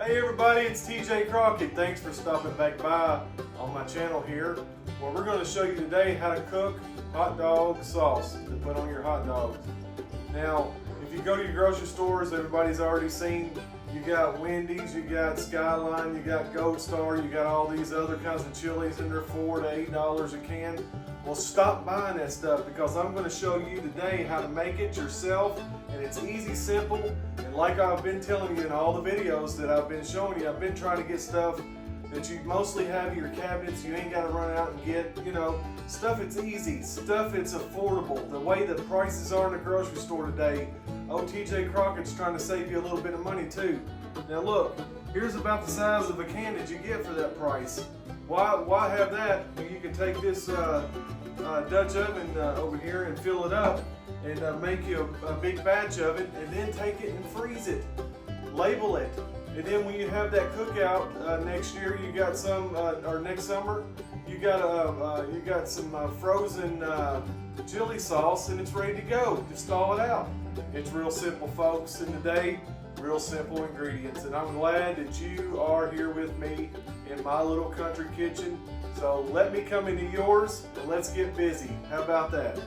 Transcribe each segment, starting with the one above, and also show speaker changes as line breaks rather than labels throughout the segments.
Hey everybody, it's TJ Crockett. Thanks for stopping back by on my channel here. Well, we're going to show you today how to cook hot dog sauce to put on your hot dogs. Now, if you go to your grocery stores, everybody's already seen, you got Wendy's, you got Skyline, you got Gold Star, you got all these other kinds of chilies and they're $4 to $8 a can. Well, stop buying that stuff because I'm going to show you today how to make it yourself, and it's easy, simple, and like I've been telling you in all the videos that I've been showing you, I've been trying to get stuff that you mostly have in your cabinets. You ain't got to run out and get, stuff it's easy, stuff it's affordable. The way the prices are in the grocery store today, TJ Crockett's trying to save you a little bit of money too. Now look, here's about the size of a can that you get for that price. Why have that? You can take this Dutch oven over here and fill it up and make you a big batch of it, and then take it and freeze it. Label it. And then when you have that cookout next year, you got some, or next summer, you got some frozen chili sauce, and it's ready to go. Just thaw it out. It's real simple, folks. And today, real simple ingredients. And I'm glad that you are here with me in my little country kitchen. So let me come into yours and let's get busy. How about that?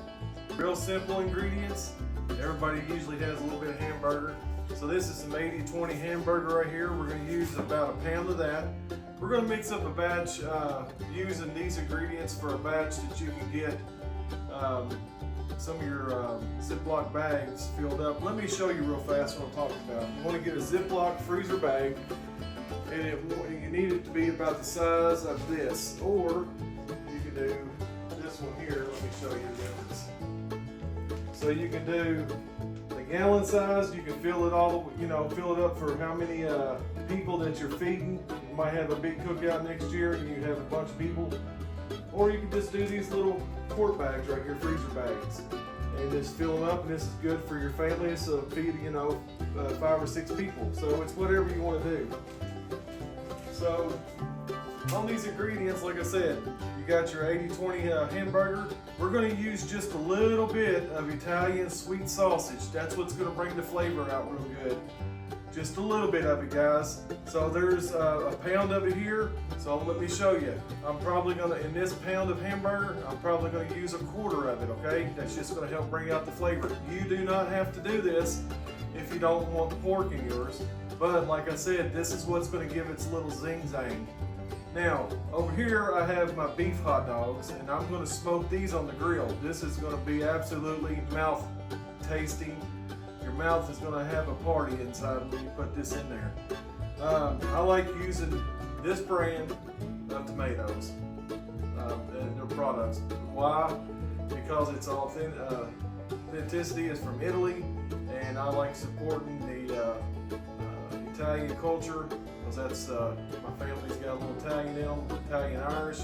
Real simple ingredients. Everybody usually has a little bit of hamburger. So this is some 80-20 hamburger right here. We're going to use about a pound of that. We're going to mix up a batch using these ingredients for a batch that you can get some of your Ziploc bags filled up. Let me show you real fast what I'm talking about. You want to get a Ziploc freezer bag, and you need it to be about the size of this, or you can do this one here. Let me show you the difference. So you can do the gallon size. You can fill it all, fill it up for how many people that you're feeding. You might have a big cookout next year and you have a bunch of people. Or you can just do these little quart bags right here, freezer bags, and just fill them up, and this is good for your family. So feed, 5 or 6 people. So it's whatever you want to do. So on these ingredients, like I said, you got your 80-20 hamburger. We're going to use just a little bit of Italian sweet sausage. That's what's going to bring the flavor out real good. Just a little bit of it, guys. So there's a pound of it here. So let me show you. I'm probably going to, in this pound of hamburger, I'm probably going to use a quarter of it, okay? That's just going to help bring out the flavor. You do not have to do this if you don't want the pork in yours. But like I said, this is what's going to give its little zing-zang. Now, over here I have my beef hot dogs, and I'm going to smoke these on the grill. This is going to be absolutely mouth-tasting. Your mouth is going to have a party inside when you put this in there. I like using this brand of tomatoes, their products. Why? Because it's authenticity is from Italy, and I like supporting the Italian culture, because that's my family's got a little Italian in them, Italian Irish,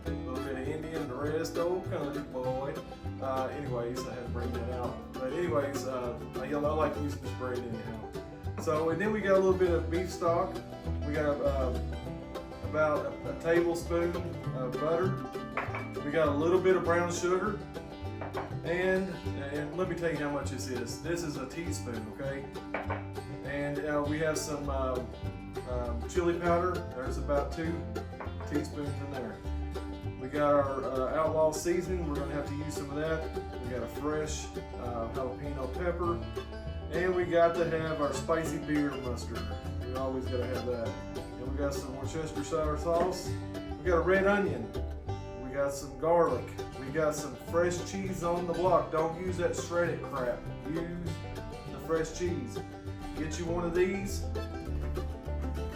a little bit of Indian, the rest old country boy. Anyways, I had to bring that out. But anyways, I like using this brand anyhow. So, and then we got a little bit of beef stock. We got about a tablespoon of butter. We got a little bit of brown sugar. And let me tell you how much this is. This is a teaspoon, okay? And we have some chili powder. There's about 2 teaspoons in there. We got our outlaw seasoning. We're going to have to use some of that. We got a fresh jalapeno pepper. And we got to have our spicy beer mustard. We always got to have that. And we got some Worcestershire sauce. We got a red onion. We got some garlic. We got some fresh cheese on the block. Don't use that shredded crap. Use the fresh cheese. Get you one of these.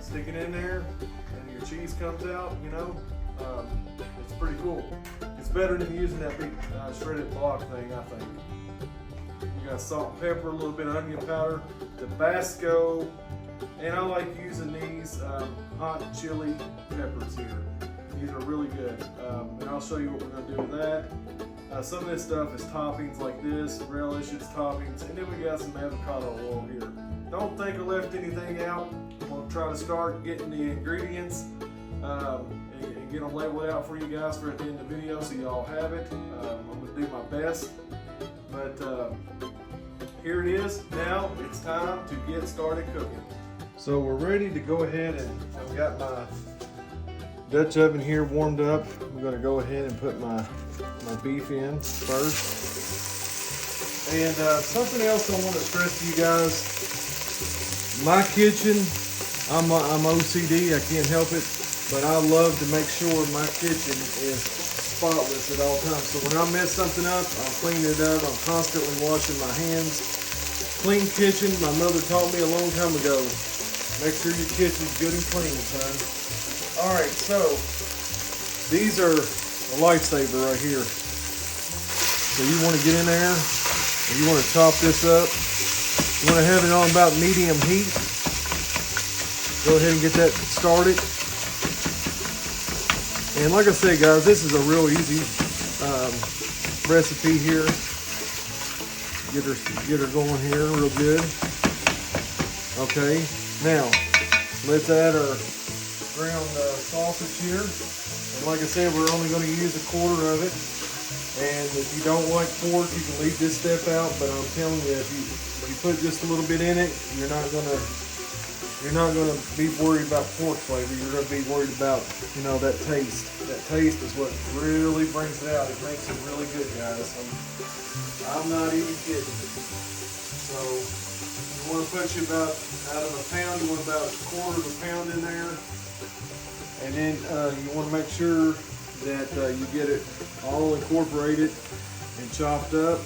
Stick it in there, and your cheese comes out. It's pretty cool. It's better than using that big shredded block thing, I think. You got salt and pepper, a little bit of onion powder, Tabasco, and I like using these hot chili peppers here. These are really good, and I'll show you what we're going to do with that. Some of this stuff is toppings like this, relish, it's toppings, and then we got some avocado oil here. Don't think I left anything out. I'm going to try to start getting the ingredients and get them labeled out for you guys for at the end of the video so y'all have it. I'm going to do my best. But here it is. Now it's time to get started cooking. So we're ready to go ahead, and I've got my Dutch oven here warmed up. I'm going to go ahead and put my beef in first. And something else I want to stress to you guys, my kitchen, I'm OCD, I can't help it, but I love to make sure my kitchen is spotless at all times. So when I mess something up, I'll clean it up. I'm constantly washing my hands. Clean kitchen, my mother taught me a long time ago. Make sure your kitchen's good and clean, son. All right, so these are a lifesaver right here. So you want to get in there, and you want to chop this up. You want to have it on about medium heat. Go ahead and get that started. And like I said, guys, this is a real easy recipe here. Get her going here real good. Okay, now let's add our ground sausage here. And like I said, we're only going to use 1/4 of it. And if you don't like pork, you can leave this step out. But I'm telling you, if you put just a little bit in it, you're not gonna be worried about pork flavor. You're gonna be worried about, you know, that taste. That taste is what really brings it out. It makes it really good, guys. I'm not even kidding. So you want to put you about out of a pound, you want about 1/4 of a pound in there, and then you want to make sure that you get it all incorporated and chopped up.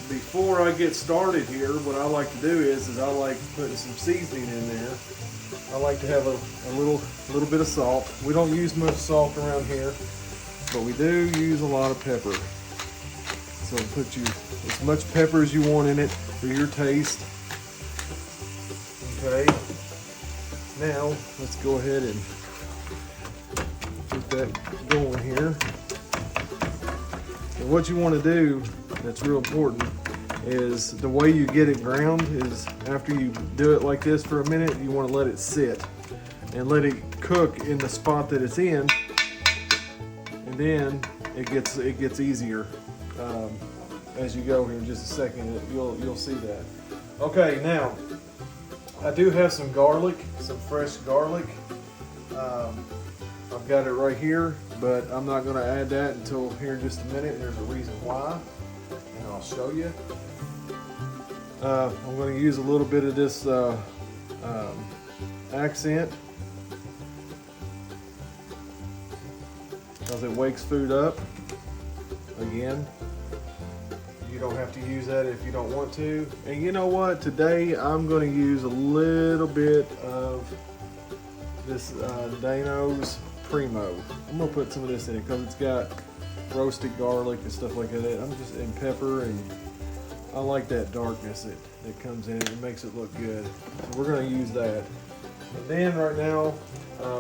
Before I get started here, what I like to do is I like putting some seasoning in there. I like to have a little bit of salt. We don't use much salt around here, but we do use a lot of pepper. So put you as much pepper as you want in it for your taste. Okay. Now let's go ahead and get that going here. And what you want to do, that's real important, is the way you get it ground is after you do it like this for a minute, you want to let it sit and let it cook in the spot that it's in, and then it gets easier as you go here in just a second. You'll see that. Okay, now I do have some garlic, some fresh garlic. I've got it right here, but I'm not going to add that until here in just a minute. There's a reason why, and I'll show you. I'm going to use a little bit of this accent because it wakes food up. Again, you don't have to use that if you don't want to. And you know what? Today I'm going to use a little bit of this Dano's Primo. I'm going to put some of this in it because it's got roasted garlic and stuff like that. And pepper, and I like that darkness that comes in it. It makes it look good. So we're going to use that. And then right now,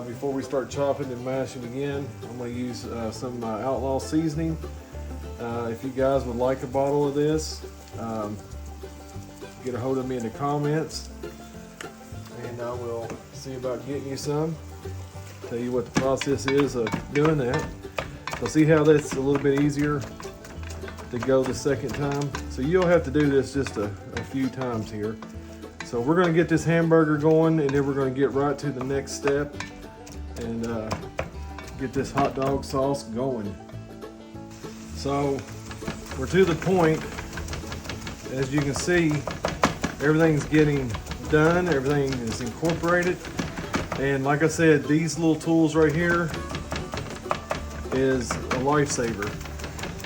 before we start chopping and mashing again, I'm going to use some of my Outlaw seasoning. If you guys would like a bottle of this, get a hold of me in the comments, and I will see about getting you some. Tell you what the process is of doing that. So see how that's a little bit easier to go the second time. So you'll have to do this just a few times here. So we're going to get this hamburger going, and then we're going to get right to the next step and get this hot dog sauce going. So we're to the point, as you can see, everything's getting done, everything is incorporated. And like I said, these little tools right here is a lifesaver.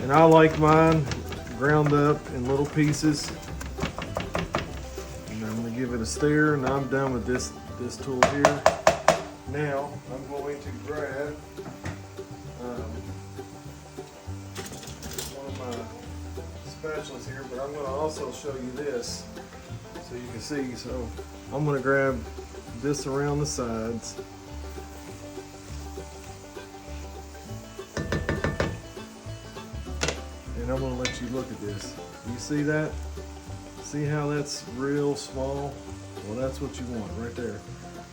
And I like mine ground up in little pieces. And I'm gonna give it a stir, and I'm done with this tool here. Now I'm going to grab one of my spatulas here, but I'm going to also show you this so you can see. So I'm going to grab this around the sides. And I'm going to let you look at this. You see that? See how that's real small? Well, that's what you want right there.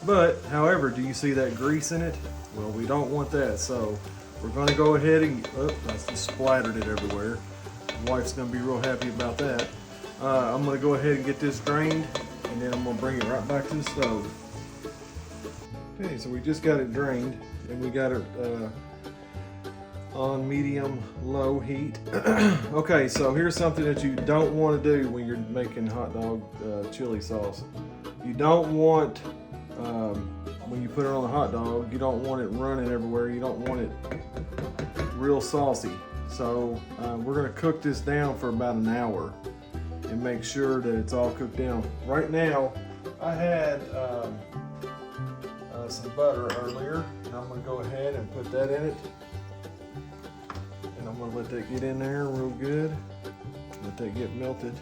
But, however, do you see that grease in it? Well, we don't want that, so we're going to go ahead and, oh, that's just splattered it everywhere. My wife's going to be real happy about that. I'm going to go ahead and get this drained, and then I'm going to bring it right back to the stove. Okay, so we just got it drained and we got it on medium-low heat. Okay, so here's something that you don't want to do when you're making hot dog chili sauce. You don't want, when you put it on the hot dog, you don't want it running everywhere. You don't want it real saucy. So we're going to cook this down for about an hour and make sure that it's all cooked down. Right now, I had some butter earlier, and I'm going to go ahead and put that in it. And I'm going to let that get in there real good. Let that get melted.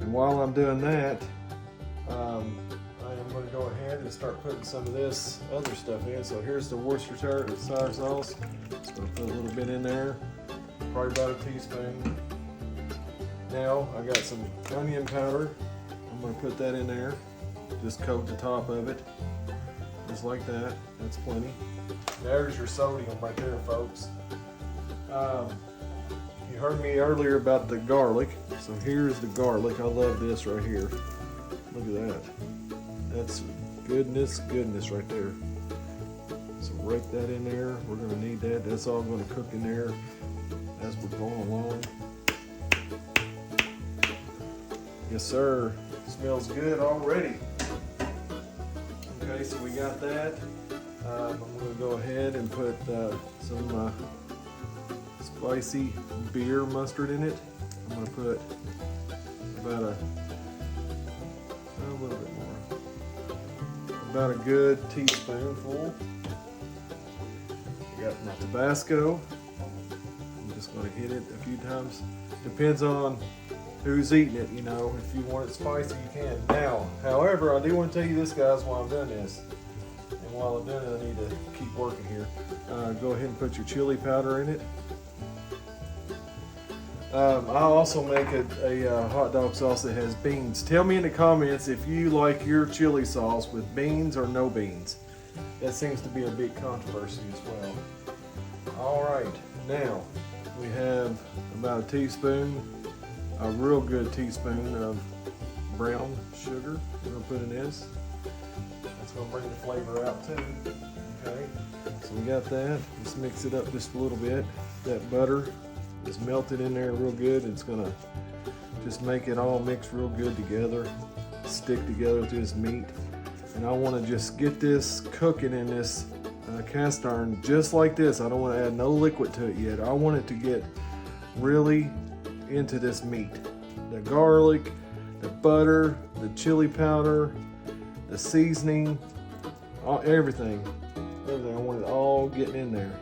And while I'm doing that, I am going to go ahead and start putting some of this other stuff in. So here's the Worcestershire sauce. Just going to put a little bit in there, probably about a teaspoon. Now I got some onion powder. I'm going to put that in there. Just coat the top of it, just like that. That's plenty. There's your sodium right there, folks. You heard me earlier about the garlic, so here's the garlic. I love this right here. Look at that. That's goodness right there. So rake that in there. We're going to need that. That's all going to cook in there as we're going along. Yes, sir. Smells good already. Okay, so we got that. I'm going to go ahead and put some spicy beer mustard in it. I'm going to put about a little bit more. About a good teaspoonful. I got my Tabasco. I'm just going to hit it a few times. Depends on who's eating it, you know. If you want it spicy, you can. Now, however, I do want to tell you this, guys, while I'm doing this. And while I'm doing it, I need to keep working here. Go ahead and put your chili powder in it. I also make a hot dog sauce that has beans. Tell me in the comments if you like your chili sauce with beans or no beans. That seems to be a big controversy as well. All right, now we have about a teaspoon, a real good teaspoon of brown sugar. We're gonna put in this. That's gonna bring the flavor out too. Okay, so we got that. Let's mix it up just a little bit. That butter is melted in there real good. It's gonna just make it all mix real good together, stick together with this meat. And I want to just get this cooking in this cast iron just like this. I don't want to add no liquid to it yet. I want it to get really into this meat. The garlic, the butter, the chili powder, the seasoning, everything. I want it all getting in there.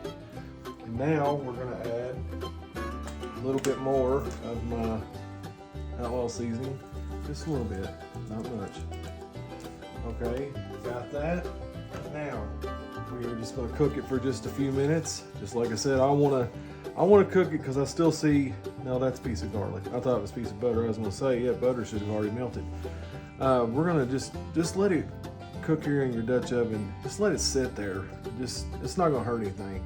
And now we're going to add a little bit more of my outlaw seasoning. Just a little bit, not much. Okay, got that. Now we're just going to cook it for just a few minutes. Just like I said, I want to cook it because I still see. No, that's a piece of garlic. I thought it was a piece of butter. I was going to say, yeah, butter should have already melted. We're going to just let it cook here in your Dutch oven. Just let it sit there. It's not going to hurt anything.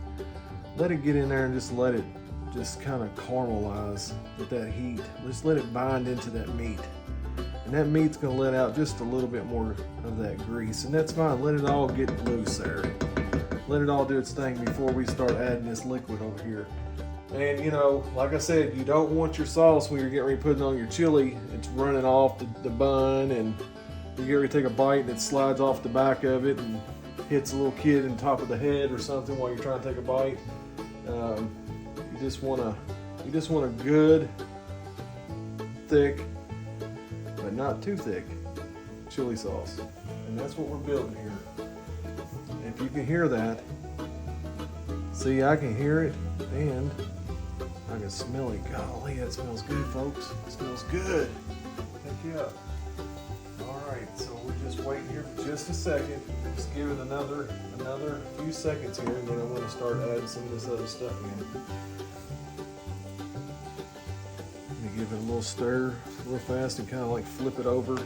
Let it get in there and just let it just kind of caramelize with that heat. Just let it bind into that meat. And that meat's going to let out just a little bit more of that grease. And that's fine. Let it all get loose there. Let it all do its thing before we start adding this liquid over here. And you know, like I said, you don't want your sauce when you're getting ready to put it on your chili. It's running off the bun, and you get ready to take a bite and it slides off the back of it and hits a little kid in the top of the head or something while you're trying to take a bite. You just want a good, thick, but not too thick chili sauce. And that's what we're building here. If you can hear that, see, I can hear it and I can smell it. Golly, that smells good, folks. It smells good. Heck yeah. All right, so we're just waiting here for just a second. Just give it another few seconds here, and then I'm going to start adding some of this other stuff in. Give it a little stir real fast and kind of like flip it over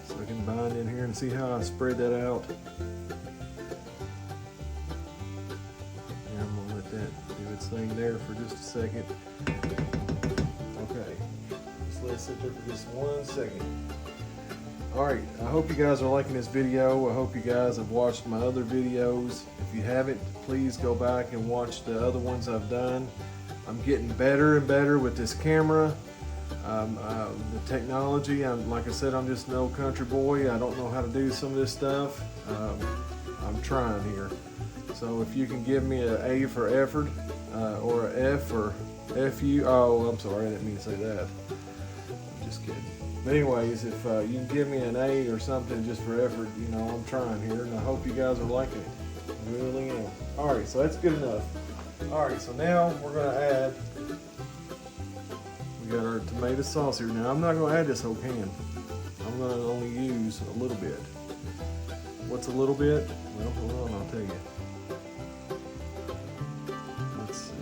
so I can bind in here, and see how I spread that out. And I'm going to let that do its thing there for just a second. Okay, just let it sit there for just 1 second. Alright, I hope you guys are liking this video. I hope you guys have watched my other videos. If you haven't, please go back and watch the other ones I've done. I'm getting better and better with this camera. The technology, like I said, I'm just an old country boy. I don't know how to do some of this stuff. I'm trying here. So if you can give me an A for effort, or an F or FU, oh, I'm sorry, I didn't mean to say that. I'm just kidding. But anyways, if you can give me an A or something just for effort, you know, I'm trying here, and I hope you guys are liking it. I really am. Alright, so that's good enough. Alright, so now we're going to add, we got our tomato sauce here. Now, I'm not going to add this whole can. I'm going to only use a little bit. What's a little bit? Well, hold on, I'll tell you. Let's see.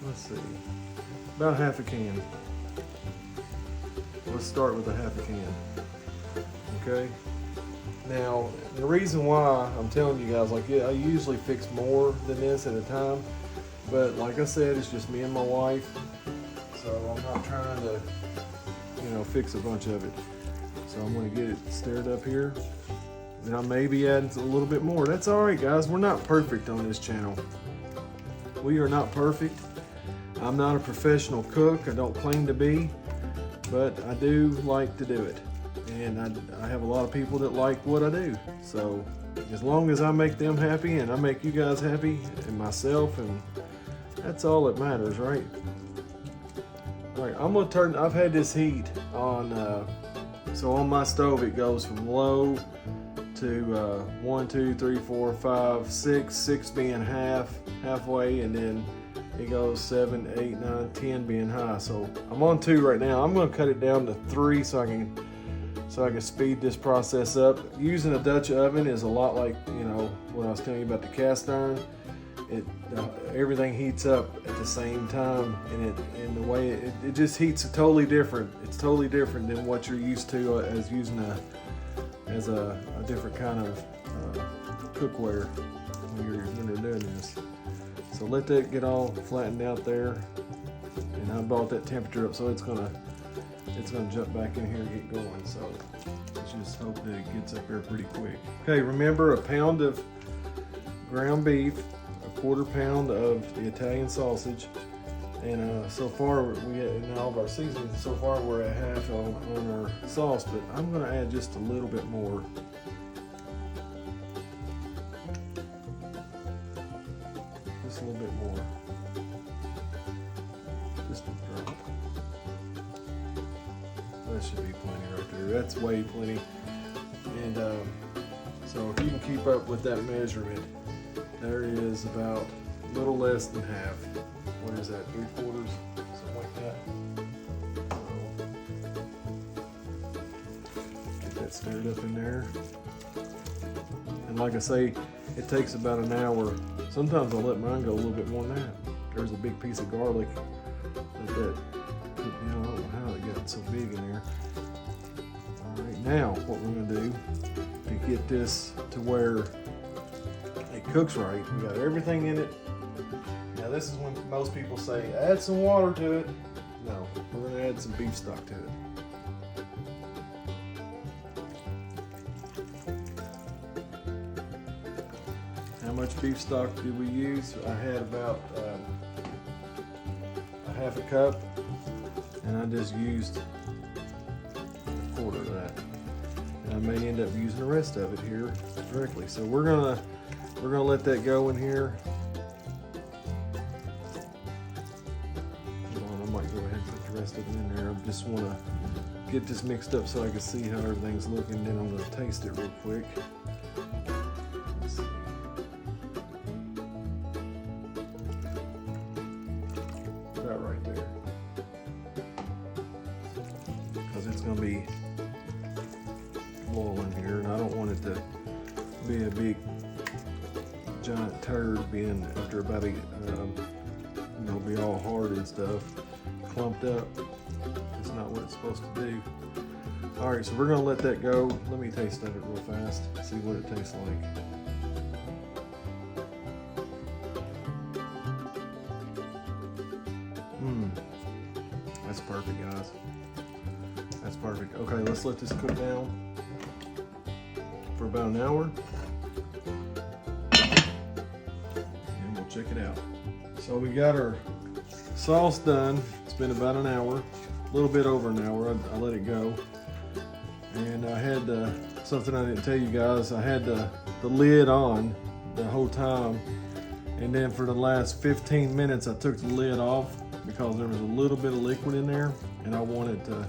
Let's see. About half a can. Let's start with a half a can. Okay? Now, the reason why I'm telling you guys, like, yeah, I usually fix more than this at a time, but like I said, it's just me and my wife, so I'm not trying to, you know, fix a bunch of it. So I'm going to get it stirred up here, and I may be adding a little bit more. That's alright, guys. We're not perfect on this channel. We are not perfect. I'm not a professional cook. I don't claim to be, but I do like to do it. And I have a lot of people that like what I do. So as long as I make them happy and I make you guys happy and myself, and that's all that matters, right? All right, I'm gonna turn, I've had this heat on, so on my stove it goes from low to 1, 2, 3, 4, 5, 6 being halfway, and then it goes 7, 8, 9, 10 being high. So I'm on 2 right now. I'm gonna cut it down to 3 so I can speed this process up. Using a Dutch oven is a lot like, you know, what I was telling you about the cast iron. Everything heats up at the same time, and the way it just heats totally different. It's totally different than what you're used to as using a different kind of cookware when you're doing this. So let that get all flattened out there, and I brought that temperature up so it's gonna jump back in here and get going. So let's just hope that it gets up here pretty quick. Okay, remember, a pound of ground beef, a quarter pound of the Italian sausage, and so far we in all of our seasonings, so far we're at half on our sauce, but I'm going to add just a little bit more. Just a little bit more. Just a drop. That should be plenty right there. That's way plenty. And so if you can keep up with that measurement, there is about a little less than half. What is that, 3/4? Something like that. Get that stirred up in there. And like I say, it takes about an hour. Sometimes I'll let mine go a little bit more than that. There's a big piece of garlic like that. I don't know how it got so big in there. Alright, now what we're going to do to get this to where it cooks right, we got everything in it. Now this is when most people say, add some water to it. No, we're going to add some beef stock to it. How much beef stock did we use? I had about a half a cup. And I just used a quarter of that. And I may end up using the rest of it here directly. So we're gonna let that go in here. Hold on, I might go ahead and put the rest of it in there. I just want to get this mixed up so I can see how everything's looking. Then I'm going to taste it real quick. Let's see. About right there. It's going to be oil in here, and I don't want it to be a big giant turd being after about you know, be all hard and stuff, clumped up. It's not what it's supposed to do. Alright, so we're going to let that go. Let me taste of it real fast, see what it tastes like. That's perfect, guys. That's perfect. Okay, let's let this cook down for about an hour. And we'll check it out. So we got our sauce done. It's been about an hour, a little bit over an hour. I let it go. And I had something I didn't tell you guys. I had the lid on the whole time. And then for the last 15 minutes, I took the lid off because there was a little bit of liquid in there. And I wanted to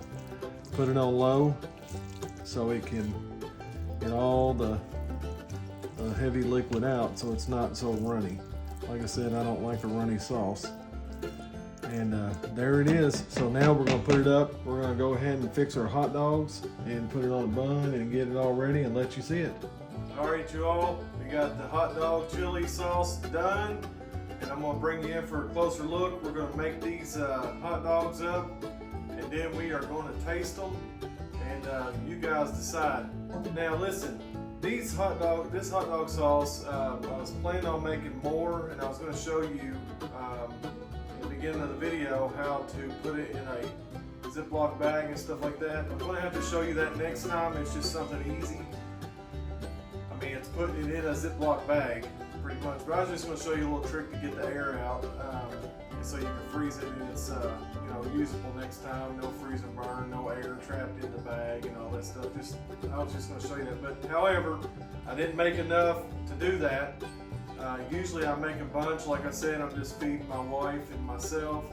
put it on low so it can get all the heavy liquid out so it's not so runny. Like I said, I don't like a runny sauce. And there it is. So now we're gonna put it up. We're gonna go ahead and fix our hot dogs and put it on a bun and get it all ready and let you see it. All right, you all, we got the hot dog chili sauce done. And I'm gonna bring you in for a closer look. We're gonna make these hot dogs up, and then we are gonna taste them, and you guys decide. Now listen, this hot dog sauce, I was planning on making more, and I was gonna show you in the beginning of the video how to put it in a Ziploc bag and stuff like that. I'm gonna have to show you that next time. It's just something easy. I mean, it's putting it in a Ziploc bag, pretty much. But I was just going to show you a little trick to get the air out, so you can freeze it and it's usable next time. No freeze and burn, no air trapped in the bag and all that stuff. I was just going to show you that. But however, I didn't make enough to do that. Usually I make a bunch. Like I said, I'm just feeding my wife and myself.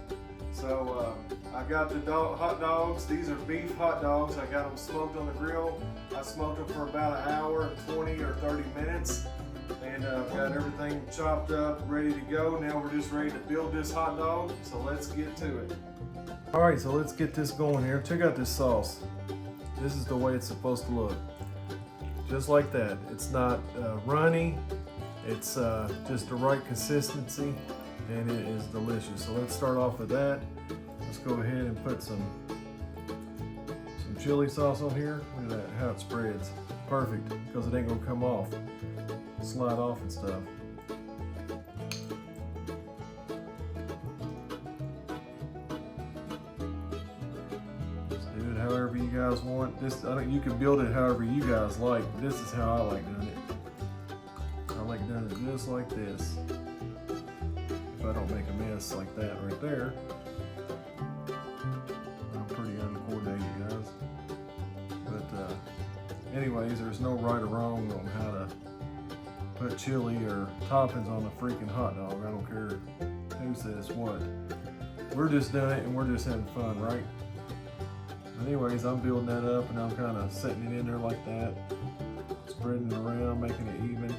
So I got the hot dogs. These are beef hot dogs. I got them smoked on the grill. I smoked them for about an hour and 20 or 30 minutes. And I've got everything chopped up, ready to go. Now we're just ready to build this hot dog. So let's get to it. All right, so let's get this going here. Check out this sauce. This is the way it's supposed to look. Just like that. It's not runny. It's just the right consistency. And it is delicious. So let's start off with that. Let's go ahead and put some chili sauce on here. Look at that, how it spreads. Perfect, because it ain't gonna come off, slide off and stuff. Just do it however you guys want. This, you can build it however you guys like. This is how I like doing it. I like doing it just like this. If I don't make a mess like that right there. I'm pretty uncoordinated, guys. But anyways, there's no right or wrong on how to put chili or toppings on a freaking hot dog. I don't care who says what. We're just doing it and we're just having fun, right? Anyways, I'm building that up and I'm kind of setting it in there like that. Spreading it around, making it even.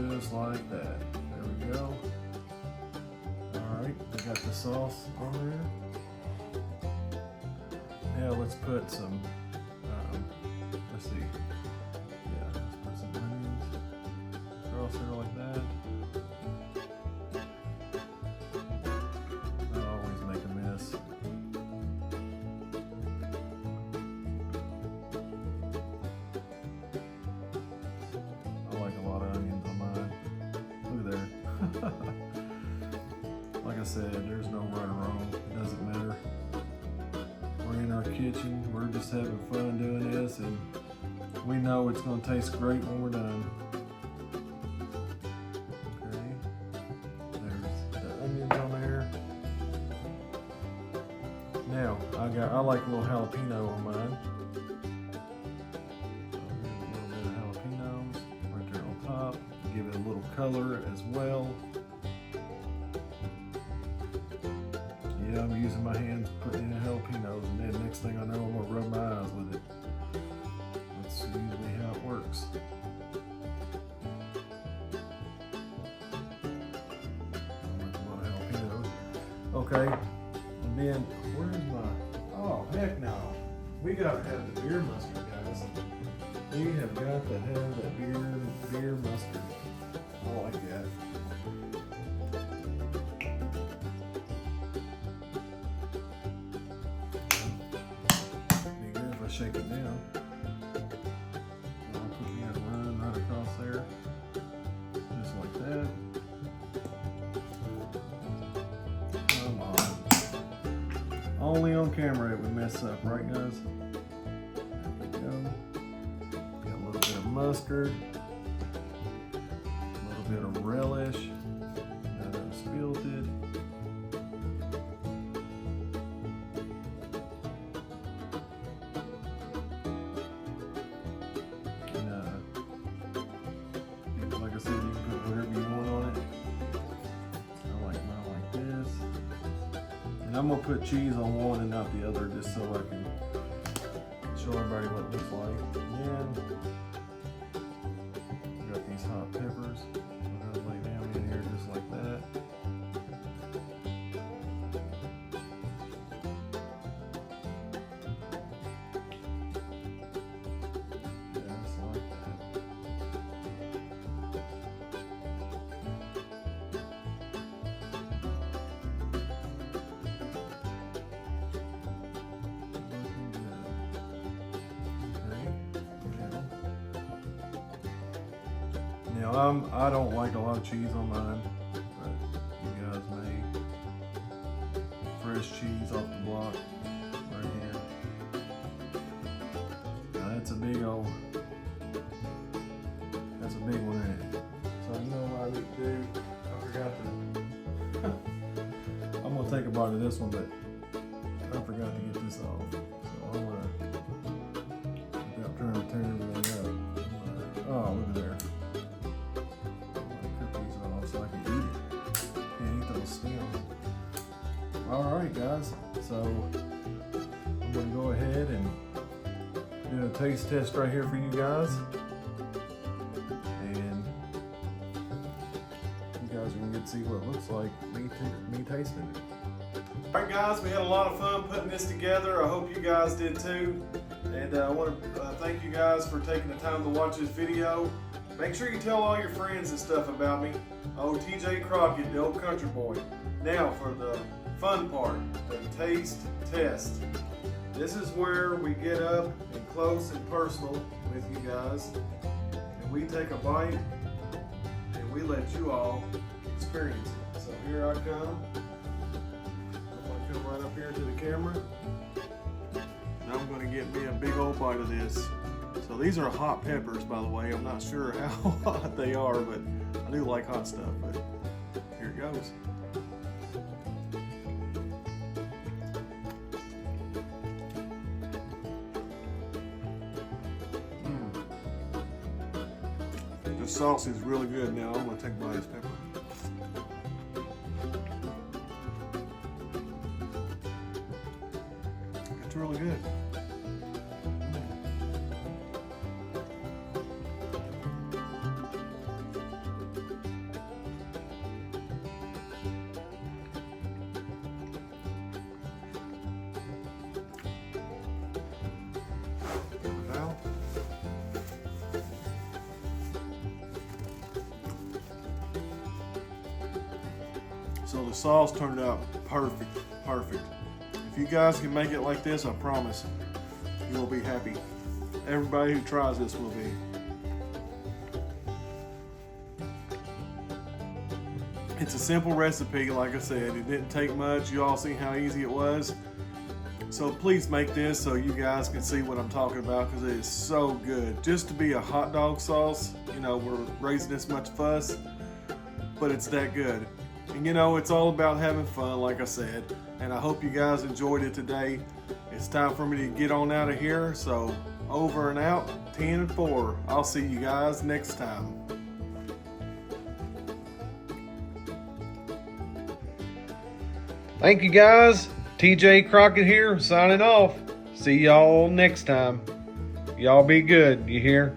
Just like that. There we go. Alright, I got the sauce on there. Now let's put some, let's see. Yeah, let's put some onions across there like that. I always make a mess. I like a lot of onions on mine. Look there. Like I said, there's no right or wrong. It doesn't matter. We're in our kitchen. We're just having fun doing this, and we know it's going to taste great when we're done. Okay. There's the onions on there. Now, I like a little jalapeno on mine. So a little bit of jalapenos right there on top. Give it a little color as well. Yeah, I'm using my hands putting in the jalapenos, and then next thing I know, I'm gonna rub my eyes with it. That's usually how it works. I like a lot of jalapenos. Okay, and then where's my? Oh heck no! We gotta have the beer mustard, guys. We have got to have that beer mustard. I like that. Shake it down. I'll put me a run right across there, just like that. Come on. only on camera it would mess up, right guys? There we go. Got a little bit of mustard, a little bit of relish, that I've spilted. Like I said, you can put whatever you want on it. I like mine like this. And I'm gonna put cheese on one and not the other just so I can show everybody what it looks like. And we got these hot peppers. I'm gonna lay down in here just like that. Just like that. Now I don't like a lot of cheese on mine, but you guys may. Fresh cheese off the block right here. Now that's a big one in it. So you know what I need to do? I forgot to. I'm gonna take a bite of this one, but I forgot to get this off. So I'm gonna, without trying to tear everything up. Oh, look at there. Alright guys, so I'm going to go ahead and do a taste test right here for you guys. And you guys are going to get to see what it looks like, me tasting it. Alright guys, we had a lot of fun putting this together. I hope you guys did too. And I want to thank you guys for taking the time to watch this video. Make sure you tell all your friends and stuff about me. Oh, TJ Crockett, the old country boy. Now for the fun part, the taste test. This is where we get up and close and personal with you guys, and we take a bite and we let you all experience it. So here I come. I'm going to come right up here to the camera. And I'm going to get me a big old bite of this. So these are hot peppers, by the way. I'm not sure how hot they are, but I do like hot stuff. But here it goes. The sauce is really good now. I'm going to take a bite of this pepper. It's really good. So the sauce turned out perfect. If you guys can make it like this, I promise you will be happy. Everybody who tries this will be. It's a simple recipe, like I said. It didn't take much. You all see how easy it was. So please make this so you guys can see what I'm talking about, because it is so good. Just to be a hot dog sauce, you know, we're raising this much fuss, but it's that good. And you know, it's all about having fun, like I said. And I hope you guys enjoyed it today. It's time for me to get on out of here. So over and out, 10 and 4. I'll see you guys next time. Thank you guys. TJ Crockett here, signing off. See y'all next time. Y'all be good, you hear?